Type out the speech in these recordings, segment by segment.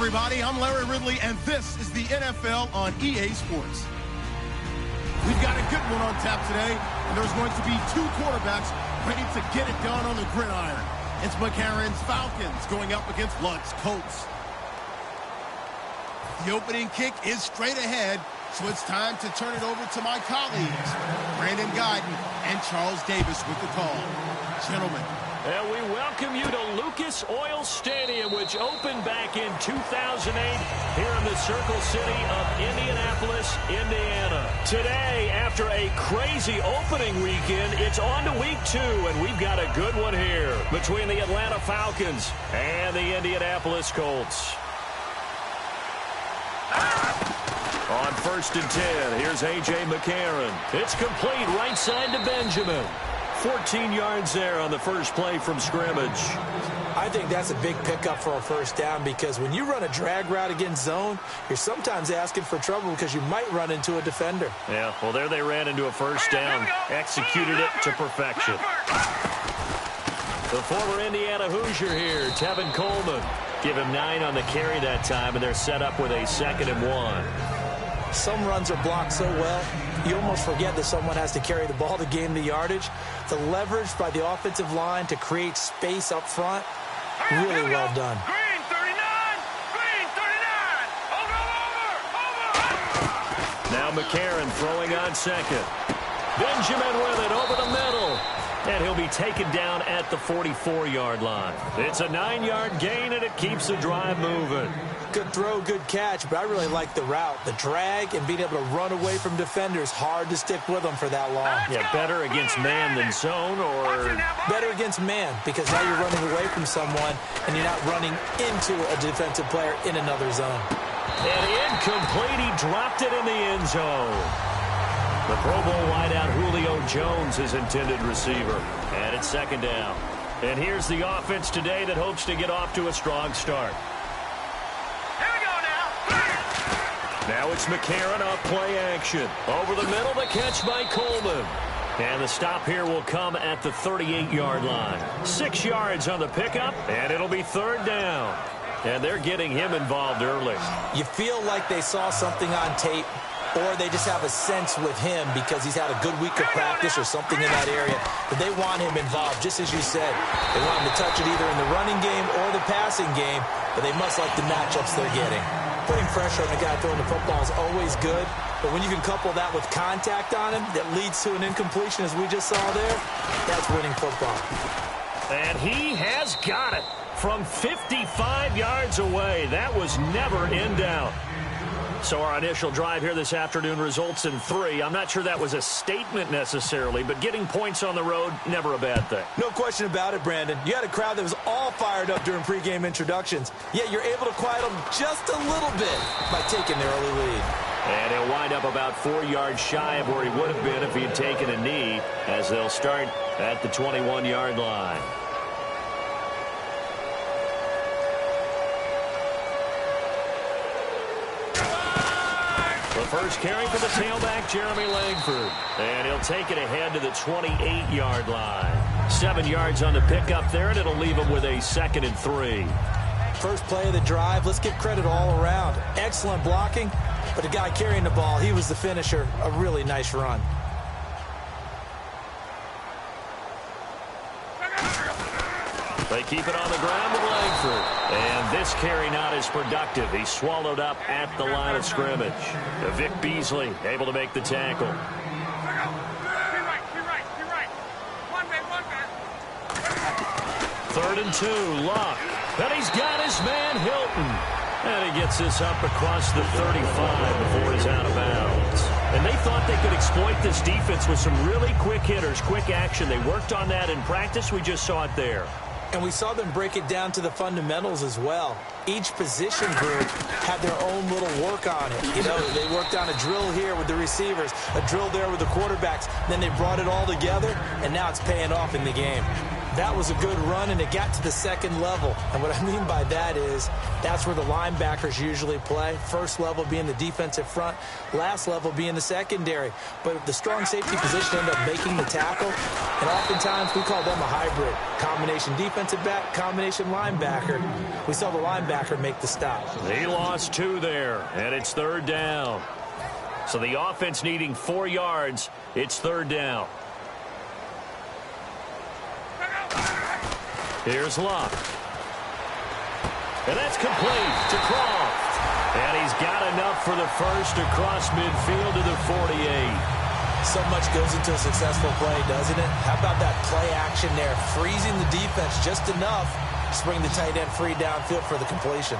everybody. I'm Larry Ridley, and this is the NFL on EA Sports. We've got a good one on tap today, and there's going to be two quarterbacks ready to get it done on the gridiron. It's McCarron's Falcons going up against Ludd's Colts. The opening kick is straight ahead, so it's time to turn it over to my colleagues, Brandon Guyton and Charles Davis with the call. Gentlemen. And we welcome you to Lucas Oil Stadium, which opened back in 2008 here in the Circle City of Indianapolis, Indiana. Today, after a crazy opening weekend, it's on to week 2, and we've got a good one here between the Atlanta Falcons and the Indianapolis Colts. On 1st and 10, here's A.J. McCarron. It's complete right side to Benjamin. 14 yards there on the first play from scrimmage. I think that's a big pickup for a first down because when you run a drag route against zone, you're sometimes asking for trouble because you might run into a defender. Yeah, well, there they ran into a first down, executed it to perfection. The former Indiana Hoosier here, Tevin Coleman. Give him 9 on the carry that time, and they're set up with a 2nd and 1. Some runs are blocked so well, you almost forget that someone has to carry the ball to gain the yardage. The leverage by the offensive line to create space up front, really well done. Green 39! Green 39! Over! Now McCarron throwing on 2nd. Benjamin with it over the middle. And he'll be taken down at the 44-yard line. It's a 9-yard gain, and it keeps the drive moving. Good throw, good catch, but I really like the route. The drag and being able to run away from defenders, hard to stick with them for that long. Yeah, better against man than zone, or better against man, because now you're running away from someone, and you're not running into a defensive player in another zone. And incomplete, he dropped it in the end zone. The Pro Bowl wideout Julio Jones, his intended receiver. And it's 2nd down. And here's the offense today that hopes to get off to a strong start. Here we go now. Now it's McCarron off play action. Over the middle, the catch by Coleman. And the stop here will come at the 38-yard line. 6 yards on the pickup, and it'll be 3rd down. And they're getting him involved early. You feel like they saw something on tape, or they just have a sense with him because he's had a good week of practice or something in that area, but they want him involved, just as you said. They want him to touch it either in the running game or the passing game, but they must like the matchups they're getting. Putting pressure on the guy throwing the football is always good, but when you can couple that with contact on him that leads to an incompletion, as we just saw there, that's winning football. And he has got it from 55 yards away. That was never in doubt. So our initial drive here this afternoon results in 3. I'm not sure that was a statement necessarily, but getting points on the road, never a bad thing. No question about it, Brandon. You had a crowd that was all fired up during pregame introductions, yet you're able to quiet them just a little bit by taking the early lead. And he'll wind up about 4 yards shy of where he would have been if he had taken a knee, as they'll start at the 21-yard line. The first carry for the tailback, Jeremy Langford. And he'll take it ahead to the 28-yard line. 7 yards on the pickup there, and it'll leave him with a 2nd and 3. First play of the drive, let's give credit all around. Excellent blocking, but the guy carrying the ball, he was the finisher. A really nice run. They keep it on the ground with Langford. And this carry not as productive. He's swallowed up at the line of scrimmage. Vic Beasley able to make the tackle. Be right. 3rd and 2, Luck. And he's got his man Hilton. And he gets this up across the 35 before he's out of bounds. And they thought they could exploit this defense with some really quick hitters, quick action. They worked on that in practice. We just saw it there. And we saw them break it down to the fundamentals as well. Each position group had their own little work on it. You know, they worked on a drill here with the receivers, a drill there with the quarterbacks. Then they brought it all together, and now it's paying off in the game. That was a good run, and it got to the second level. And what I mean by that is that's where the linebackers usually play. First level being the defensive front, last level being the secondary. But the strong safety position ended up making the tackle, and oftentimes we call them a hybrid. Combination defensive back, combination linebacker. We saw the linebacker make the stop. He lost 2 there, and it's 3rd down. So the offense needing 4 yards. It's 3rd down. Here's Luck. And that's complete to Croft. And he's got enough for the first across midfield to the 48. So much goes into a successful play, doesn't it? How about that play action there? Freezing the defense just enough to bring the tight end free downfield for the completion.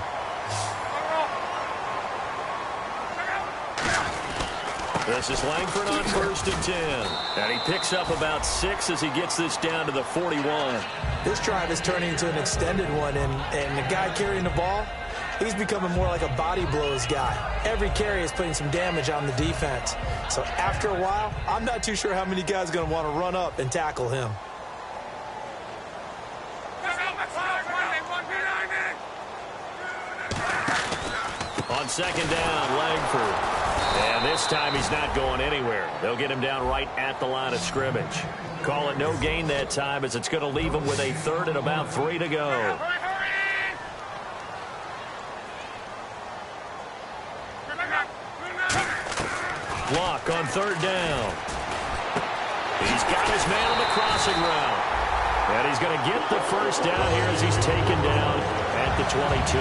This is Langford on 1st and 10. And he picks up about 6 as he gets this down to the 41. This drive is turning into an extended one, and the guy carrying the ball, he's becoming more like a body blows guy. Every carry is putting some damage on the defense. So after a while, I'm not too sure how many guys are going to want to run up and tackle him. On 2nd down, Langford. And this time he's not going anywhere. They'll get him down right at the line of scrimmage. Call it no gain that time as it's going to leave him with a 3rd and about 3 to go. Block on 3rd down. He's got his man on the crossing route. And he's going to get the first down here as he's taken down at the 22.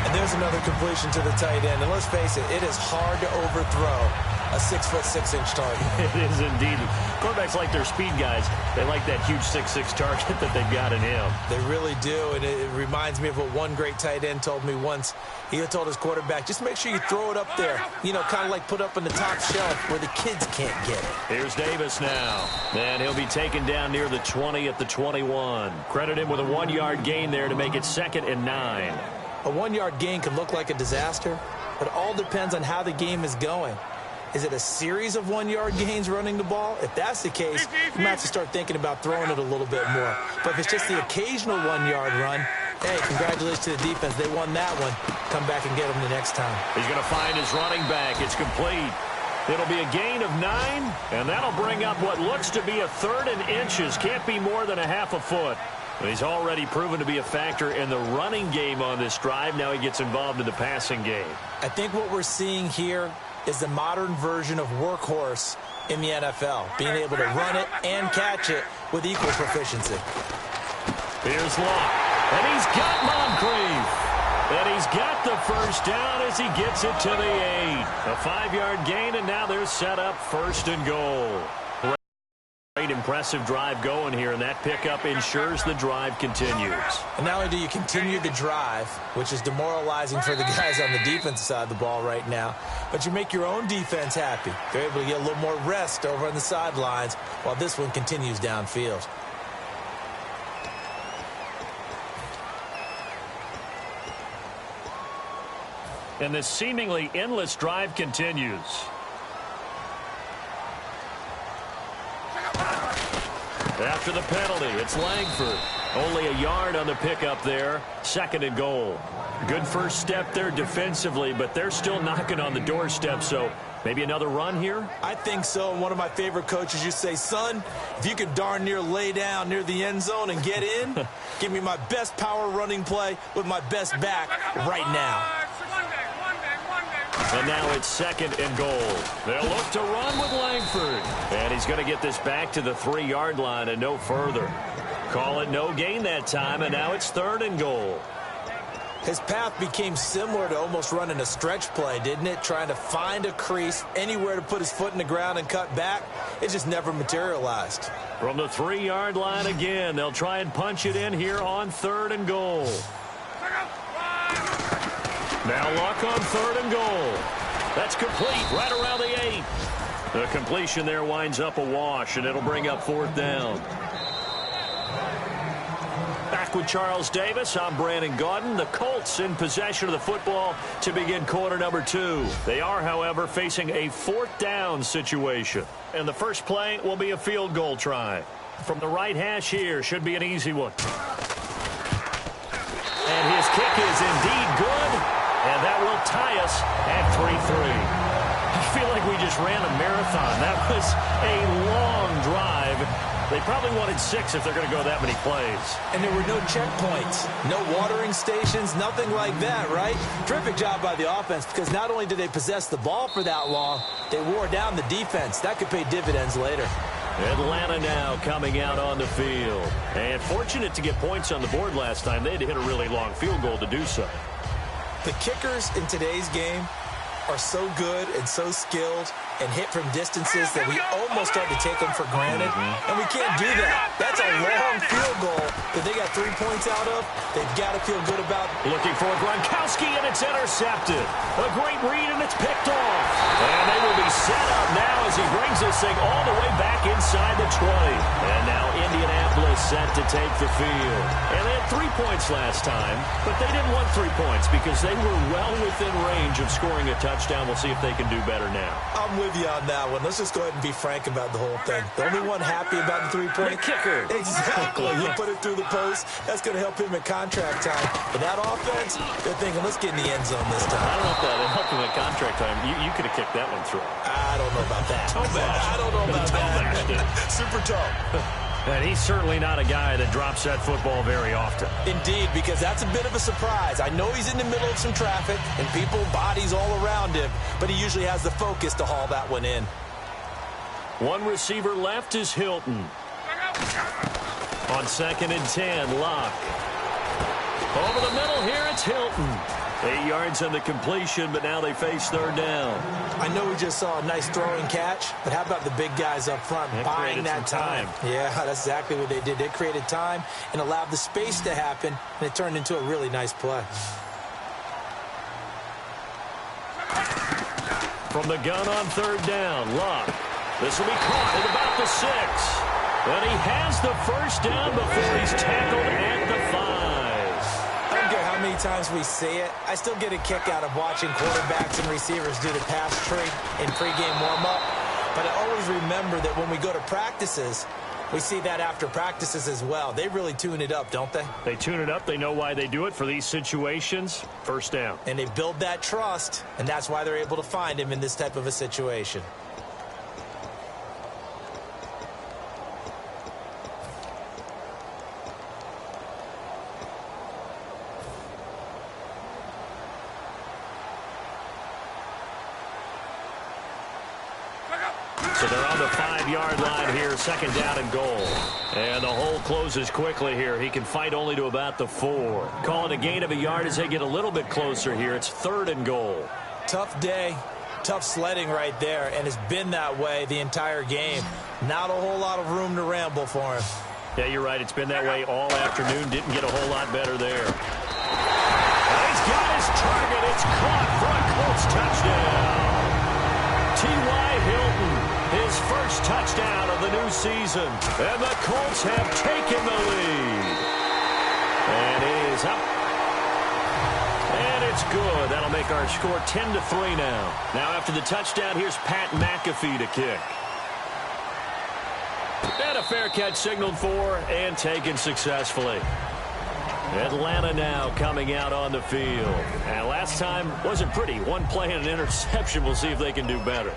And there's another completion to the tight end. And let's face it, it is hard to overthrow a 6'6" target. It is indeed. Quarterbacks like their speed guys. They like that huge 6'6" target that they've got in him. They really do, and it reminds me of what one great tight end told me once. He had told his quarterback, just make sure you throw it up there. You know, kind of like put up on the top shelf where the kids can't get it. Here's Davis now. And he'll be taken down near the 20 at the 21. Credit him with a 1-yard gain there to make it 2nd and 9. A 1-yard gain can look like a disaster, but it all depends on how the game is going. Is it a series of 1-yard gains running the ball? If that's the case, you might have to start thinking about throwing it a little bit more. But if it's just the occasional 1-yard run, hey, congratulations to the defense. They won that one. Come back and get them the next time. He's going to find his running back. It's complete. It'll be a gain of 9, and that'll bring up what looks to be a 3rd and inches. Can't be more than a half a foot. But he's already proven to be a factor in the running game on this drive. Now he gets involved in the passing game. I think what we're seeing here is the modern version of workhorse in the NFL, being able to run it and catch it with equal proficiency. Here's Luck, and he's got Moncrief. And he's got the first down as he gets it to the 8. A 5-yard gain, and now they're set up 1st and goal. Great impressive drive going here, and that pickup ensures the drive continues. And not only do you continue the drive, which is demoralizing for the guys on the defensive side of the ball right now, but you make your own defense happy. They're able to get a little more rest over on the sidelines while this one continues downfield. And this seemingly endless drive continues. After the penalty, it's Langford. Only a yard on the pickup there. 2nd and goal. Good first step there defensively, but they're still knocking on the doorstep, so maybe another run here? I think so. One of my favorite coaches used to say, son, if you can darn near lay down near the end zone and get in, give me my best power running play with my best back right now. And now it's 2nd and goal. They'll look to run with Langford. And he's going to get this back to the 3-yard line and no further. Call it no gain that time, and now it's 3rd and goal. His path became similar to almost running a stretch play, didn't it? Trying to find a crease, anywhere to put his foot in the ground and cut back. It just never materialized. From the 3-yard line again, they'll try and punch it in here on 3rd and goal. Now Luck on 3rd and goal. That's complete right around the 8. The completion there winds up a wash, and it'll bring up 4th down. Back with Charles Davis, I'm Brandon Gaudin. The Colts in possession of the football to begin quarter number 2. They are, however, facing a 4th down situation. And the first play will be a field goal try. From the right hash here, should be an easy one. And his kick is indeed good, and that will tie us at 3-3. I feel like we just ran a marathon. That was a long drive. They probably wanted 6 if they're going to go that many plays. And there were no checkpoints, no watering stations, nothing like that, right? Terrific job by the offense because not only did they possess the ball for that long, they wore down the defense. That could pay dividends later. Atlanta now coming out on the field. And fortunate to get points on the board last time. They had to hit a really long field goal to do so. The kickers in today's game are so good and so skilled and hit from distances that we almost start to take them for granted. And we can't do that. That's a long field goal that they got 3 points out of. They've got to feel good about. Looking for Gronkowski, and it's intercepted. A great read, and it's picked off. And they will be set up now as he brings this thing all the way back inside the 20. And now Indianapolis set to take the field. And they had 3 points last time, but they didn't want 3 points because they were well within range of scoring a touchdown. We'll see if they can do better now. I'm with you on that one. Let's just go ahead and be frank about the whole thing. The only one happy about the 3-point kicker. Exactly. You put it through the post. That's going to help him at contract time. But that offense, they're thinking, let's get in the end zone this time. I don't know if that helped him at contract time. You could have kicked that one through. I don't know about that. I don't know about that. Super toe. And he's certainly not a guy that drops that football very often. Indeed, because that's a bit of a surprise. I know he's in the middle of some traffic and people, bodies all around him, but he usually has the focus to haul that one in. One receiver left is Hilton. On 2nd and 10, Locke. Over the middle here, it's Hilton. 8 yards on the completion, but now they face 3rd down. I know we just saw a nice throwing catch, but how about the big guys up front buying that time? Yeah, that's exactly what they did. They created time and allowed the space to happen, and it turned into a really nice play. From the gun on 3rd down, Locke. This will be caught at about the 6. And he has the 1st down before he's tackled at the 5. I don't care how many times we see it. I still get a kick out of watching quarterbacks and receivers do the pass tree in pregame warm-up. But I always remember that when we go to practices, we see that after practices as well. They really tune it up, don't they? They tune it up. They know why they do it for these situations. 1st down. And they build that trust, and that's why they're able to find him in this type of a situation. So they're on the 5-yard line here, 2nd down and goal. And the hole closes quickly here. He can fight only to about the 4. Call it a gain of a yard as they get a little bit closer here. It's 3rd and goal. Tough day, tough sledding right there, and it's been that way the entire game. Not a whole lot of room to ramble for him. Yeah, you're right. It's been that way all afternoon. Didn't get a whole lot better there. And he's got his target. It's caught for a Colts touchdown. T.Y. Hilton, his 1st touchdown of the new season. And the Colts have taken the lead. And it is up. And it's good. That'll make our score 10-3 now. Now after the touchdown, here's Pat McAfee to kick. And a fair catch signaled for and taken successfully. Atlanta now coming out on the field. And last time wasn't pretty. One play and an interception. We'll see if they can do better.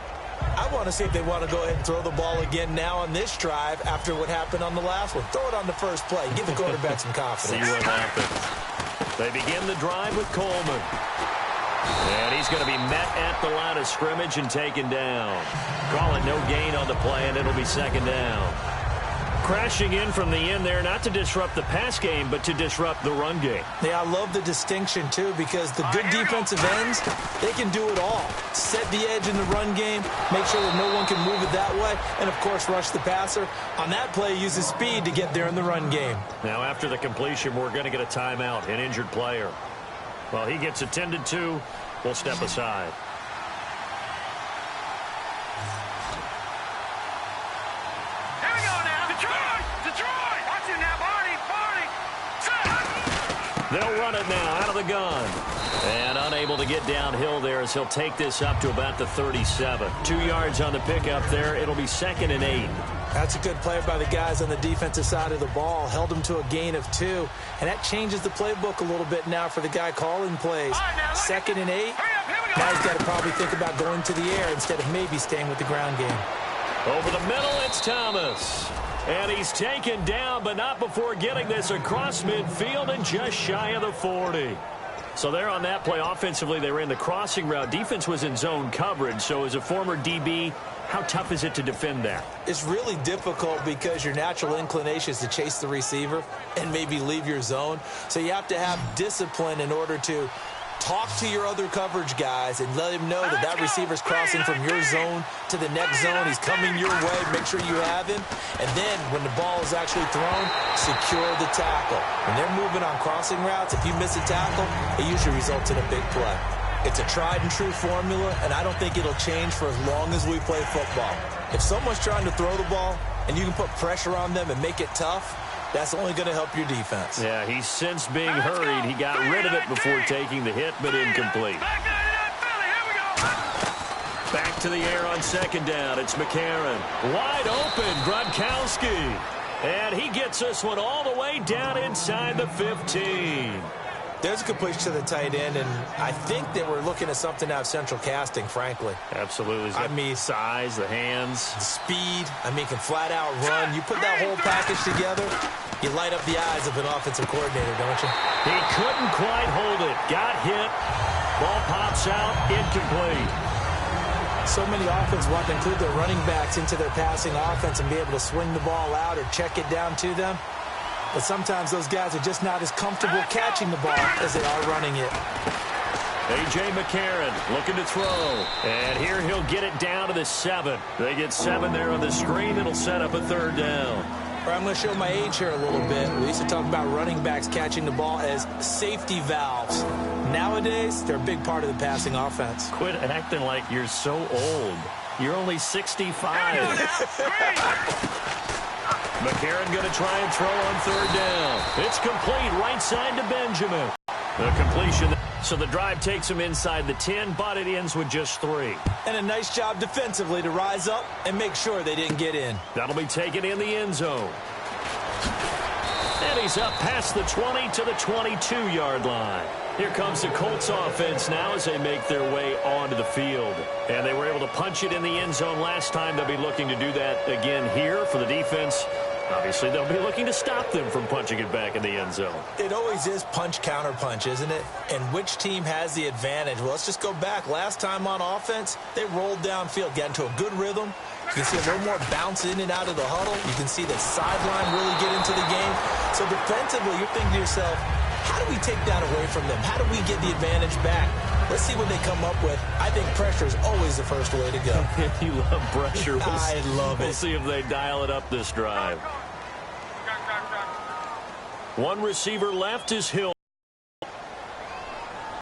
I want to see if they want to go ahead and throw the ball again now on this drive after what happened on the last one. Throw it on the first play. Give the quarterback some confidence. See what happens. They begin the drive with Coleman. And he's going to be met at the line of scrimmage and taken down. Call it no gain on the play, and it'll be 2nd down. Crashing in from the end there, not to disrupt the pass game, but to disrupt the run game. Yeah, I love the distinction, too, because the good defensive ends, they can do it all. Set the edge in the run game, make sure that no one can move it that way, and, of course, rush the passer. On that play, use his speed to get there in the run game. Now, after the completion, we're going to get a timeout, an injured player. Well, he gets attended to. We'll step aside. They'll run it now out of the gun. And unable to get downhill there as he'll take this up to about the 37. 2 yards on the pickup there. It'll be 2nd and 8. That's a good play by the guys on the defensive side of the ball. Held them to a gain of 2. And that changes the playbook a little bit now for the guy calling plays. 2nd and 8. Now he's got to probably think about going to the air instead of maybe staying with the ground game. Over the middle, it's Thomas. And he's taken down, but not before getting this across midfield and just shy of the 40. So there on that play, offensively, they ran the crossing route. Defense was in zone coverage. So as a former DB, how tough is it to defend that? It's really difficult because your natural inclination is to chase the receiver and maybe leave your zone. So you have to have discipline in order to talk to your other coverage guys and let him know that that receiver's crossing from your zone to the next zone. He's coming your way. Make sure you have him. And then when the ball is actually thrown, secure the tackle. When they're moving on crossing routes, if you miss a tackle, it usually results in a big play. It's a tried and true formula, and I don't think it'll change for as long as we play football. If someone's trying to throw the ball and you can put pressure on them and make it tough, that's only going to help your defense. Yeah, he's since being hurried. He got rid of it before taking the hit, but incomplete. Back to the air on 2nd down. It's McCarron. Wide open, Gronkowski. And he gets this one all the way down inside the 15. There's a completion to the tight end, and I think that we're looking at something out of central casting, frankly. Absolutely. I mean, size, the hands. the speed, I mean, can flat out run. You put that whole package together, you light up the eyes of an offensive coordinator, don't you? He couldn't quite hold it. Got hit. Ball pops out. Incomplete. So many offenses want to include their running backs into their passing offense and be able to swing the ball out or check it down to them. But sometimes those guys are just not as comfortable catching the ball as they are running it. A.J. McCarron looking to throw. And here he'll get it down to the 7. They get 7 there on the screen. It'll set up a 3rd down. I'm going to show my age here a little bit. We used to talk about running backs catching the ball as safety valves. Nowadays, they're a big part of the passing offense. Quit acting like you're so old. You're only 65. McCarron going to try and throw on 3rd down. It's complete right side to Benjamin. The completion. So the drive takes him inside the 10, but it ends with just 3. And a nice job defensively to rise up and make sure they didn't get in. That'll be taken in the end zone. And he's up past the 20 to the 22-yard line. Here comes the Colts offense now as they make their way onto the field. And they were able to punch it in the end zone last time. They'll be looking to do that again here for the defense. Obviously, they'll be looking to stop them from punching it back in the end zone. It always is punch, counter punch, isn't it? And which team has the advantage? Well, let's just go back. Last time on offense, they rolled downfield, got into a good rhythm. You can see a little more bounce in and out of the huddle. You can see the sideline really get into the game. So defensively, you're thinking to yourself, how do we take that away from them? How do we get the advantage back? Let's see what they come up with. I think pressure is always the first way to go. You love pressure. I love it. We'll see if they dial it up this drive. One receiver left is Hill.